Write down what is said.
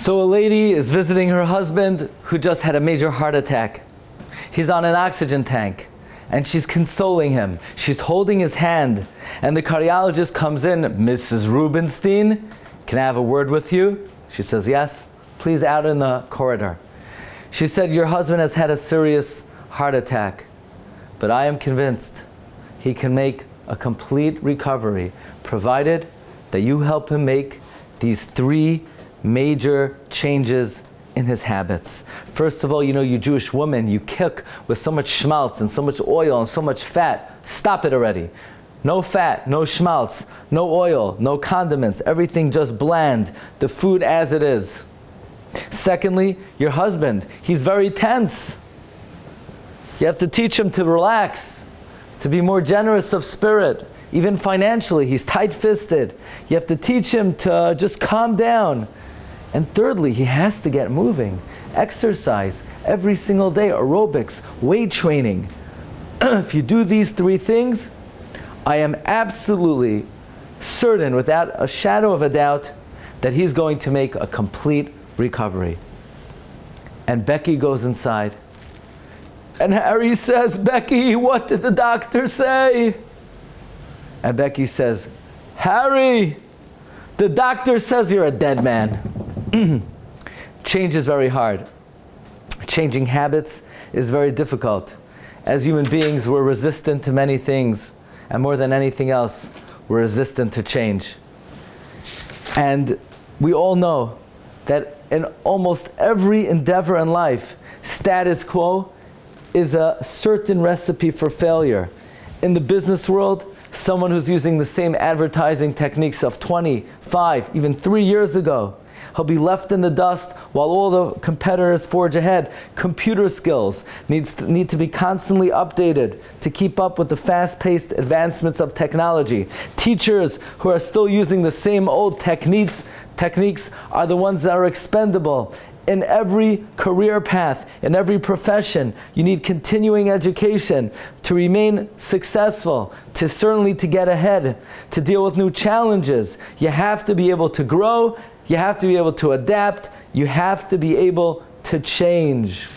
So a lady is visiting her husband who just had a major heart attack. He's on an oxygen tank and she's consoling him. She's holding his hand and the cardiologist comes in. Mrs. Rubenstein, can I have a word with you? She says, yes, please, out in the corridor. She said, your husband has had a serious heart attack, but I am convinced he can make a complete recovery, provided that you help him make these 3 major changes in his habits. First of all, you Jewish women, you cook with so much schmaltz and so much oil and so much fat. Stop it already. No fat, no schmaltz, no oil, no condiments, everything just bland, the food as it is. Secondly, your husband, he's very tense. You have to teach him to relax, to be more generous of spirit. Even financially, he's tight-fisted. You have to teach him to just calm down. And thirdly, he has to get moving. Exercise every single day, aerobics, weight training. If you do these 3 things, I am absolutely certain, without a shadow of a doubt, that he's going to make a complete recovery. And Becky goes inside. And Harry says, Becky, what did the doctor say? And Becky says, Harry, the doctor says you're a dead man. Change is very hard. Changing habits is very difficult. As human beings, we're resistant to many things, and more than anything else, we're resistant to change. And we all know that in almost every endeavor in life, status quo is a certain recipe for failure. In the business world, someone who's using the same advertising techniques of 25, even 3 years ago, he'll be left in the dust while all the competitors forge ahead. Computer skills need to be constantly updated to keep up with the fast-paced advancements of technology. Teachers who are still using the same old techniques are the ones that are expendable. In every career path, in every profession, you need continuing education to remain successful, to get ahead, to deal with new challenges. You have to be able to grow. You have to be able to adapt. You have to be able to change.